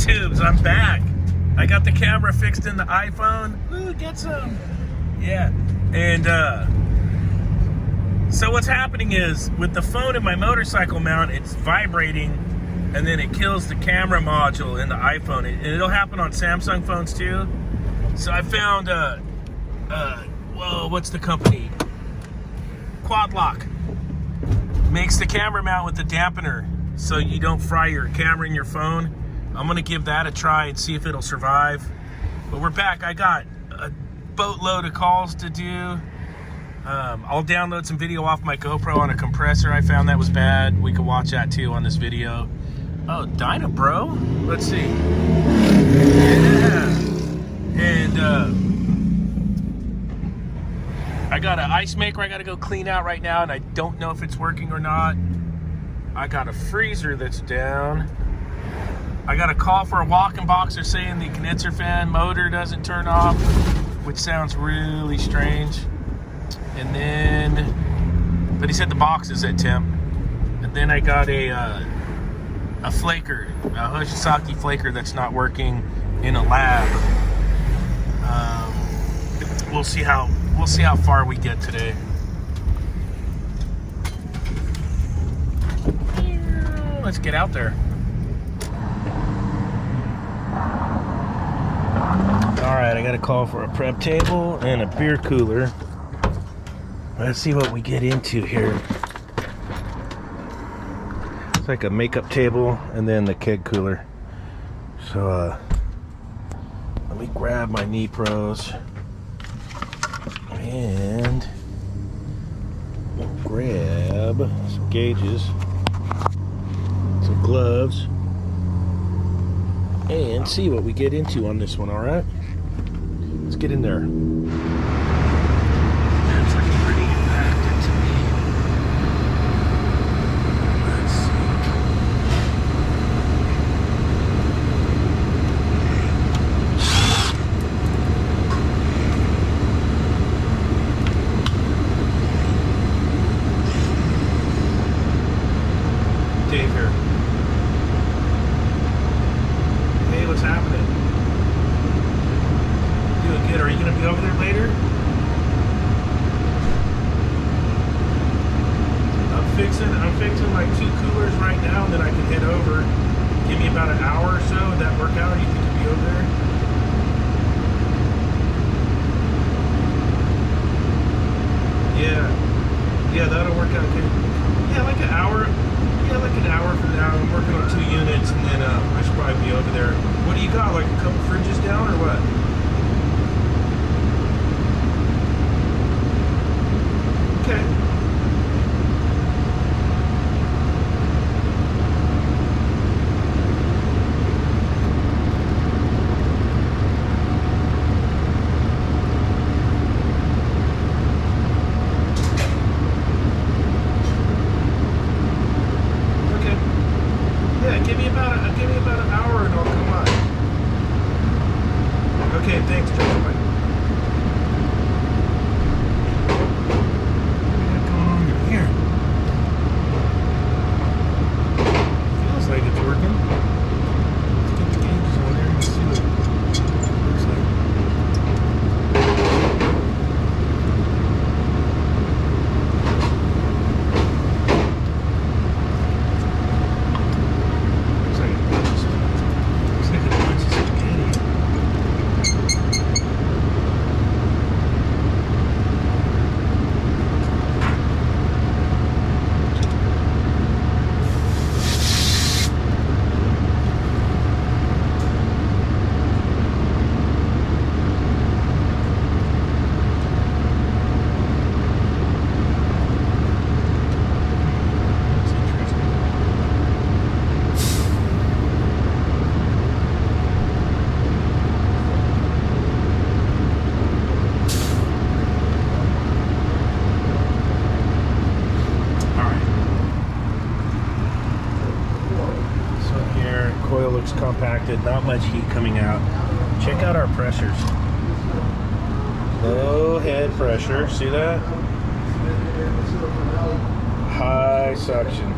YouTubes, I'm back. I got the camera fixed in the iPhone. Ooh, get some. Yeah. And so what's happening is with the phone in my motorcycle mount, it's vibrating and then it kills the camera module in the iPhone. And it'll happen on Samsung phones too. So I found whoa, what's the company? Quad Lock. Makes the camera mount with the dampener so you don't fry your camera in your phone. I'm gonna give that a try and see if it'll survive. But we're back. I got a boatload of calls to do. I'll download some video off my GoPro on a compressor. I found that was bad. We can watch that too on this video. Oh, Dyna Bro. Let's see. Yeah. And I got an ice maker I gotta go clean out right now, and I don't know if it's working or not. I got a freezer that's down. I got a call for a walk-in box. They're saying the condenser fan motor doesn't turn off, which sounds really strange. And then, but he said the box is at temp. And then I got a flaker, a H.V.A.C flaker that's not working in a lab. We'll see how far we get today. Let's get out there. All right, I got a call for a prep table and a beer cooler. Let's see what we get into here. It's like a makeup table and then the keg cooler. So let me grab my knee pros and grab some gauges, some gloves, and see what we get into on this one. All right, let's get in there. That's looking pretty impacted to me. Let's see. Dave here. Hey, what's happening? Doing good. Are you gonna be over there later? I'm fixing like 2 coolers right now, and then I can head over. Give me about an hour or so. Would that work out? You think you'll be over there? Yeah, that'll work out good. Yeah, like an hour. Yeah, like an hour from now. I'm working on 2 units, and then I should probably be over there. What do you got? Like a couple fridges down, or what? Okay. Give me about an hour and I'll come on. Okay, thanks, Joe. Bye. What do we got going on here? Feels like it's working. Let's get the gauges on there and see what it looks like. Coil looks compacted, not much heat coming out. Check out our pressures. Low head pressure, see that? High suction.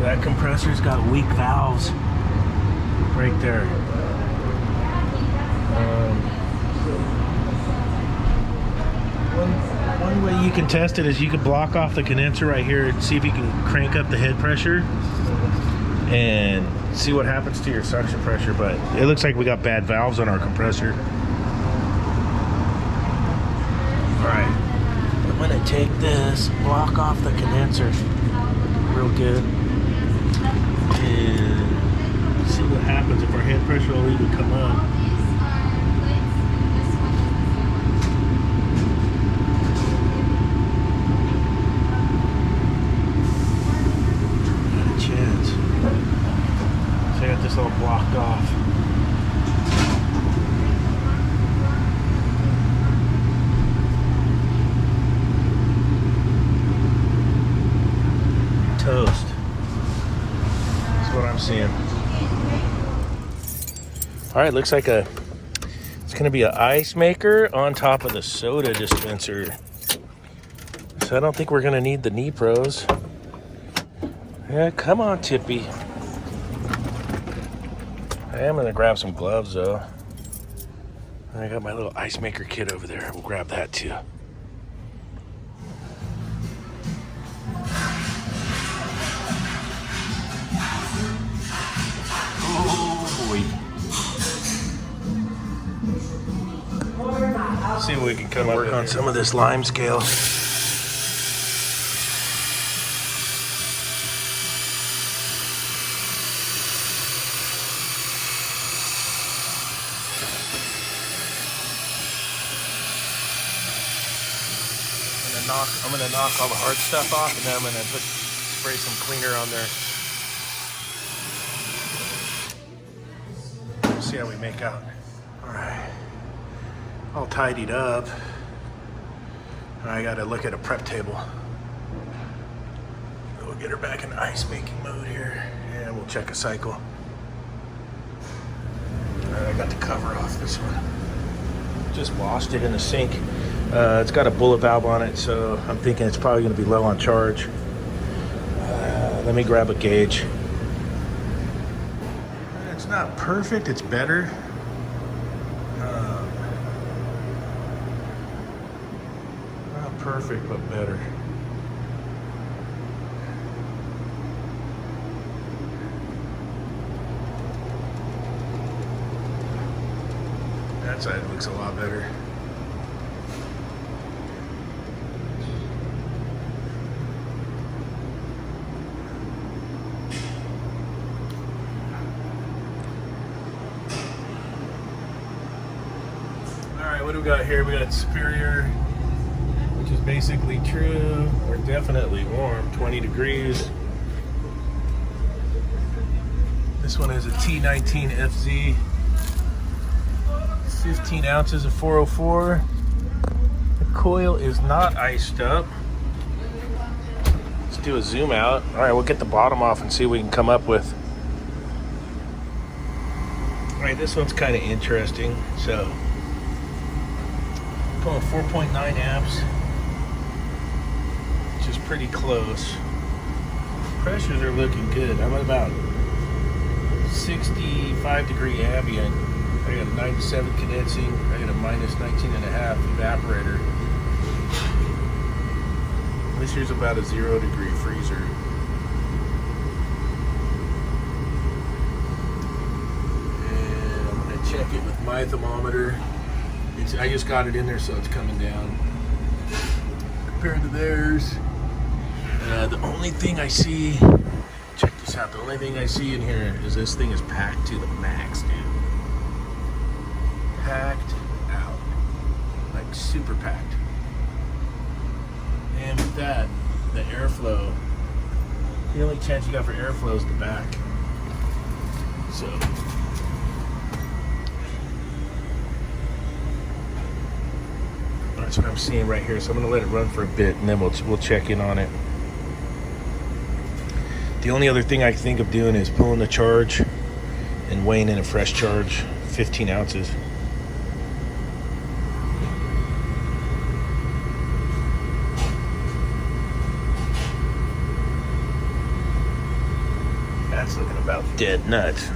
That compressor's got weak valves. right there. One way you can test it is you could block off the condenser right here and see if you can crank up the head pressure and see what happens to your suction pressure. But it looks like we got bad valves on our compressor. All right, I'm gonna take this, block off the condenser real good, and see what happens if our head pressure will even come up. Not a chance. So I got this all blocked off. Toast. That's what I'm seeing. All right, looks like it's gonna be an ice maker on top of the soda dispenser. So I don't think we're gonna need the knee pros. Yeah, come on, Tippy. I am gonna grab some gloves though. I got my little ice maker kit over there. We'll grab that too. See if we can come work on some of this lime scale. I'm gonna knock all the hard stuff off, and then I'm gonna spray some cleaner on there. We'll see how we make out. All right. All tidied up. I gotta look at a prep table. We'll get her back in ice making mode here, and we'll check a cycle. All right, I got the cover off this one. Just washed it in the sink. It's got a bullet valve on it, so I'm thinking it's probably gonna be low on charge. Let me grab a gauge. It's not perfect, it's better. Perfect, but better. That side looks a lot better. All right, what do we got here? We got Superior, which is basically true. We're definitely warm, 20 degrees. This one is a T19FZ, 15 ounces of 404. The coil is not iced up. Let's do a zoom out. All right, we'll get the bottom off and see what we can come up with. All right, this one's kind of interesting. So, pulling 4.9 amps. Which is pretty close. Pressures are looking good. I'm at about 65 degree ambient. I got a 97 condensing. I got a minus 19.5 evaporator. This here's about a 0 degree freezer. And I'm gonna check it with my thermometer. I just got it in there, so it's coming down compared to theirs. The only thing I see, check this out, the only thing I see in here is this thing is packed to the max, dude. Packed out. Like super packed. And with that, the airflow, the only chance you got for airflow is the back. So, that's what I'm seeing right here. So I'm gonna let it run for a bit, and then we'll check in on it. The only other thing I think of doing is pulling the charge and weighing in a fresh charge, 15 ounces. That's looking about dead nuts.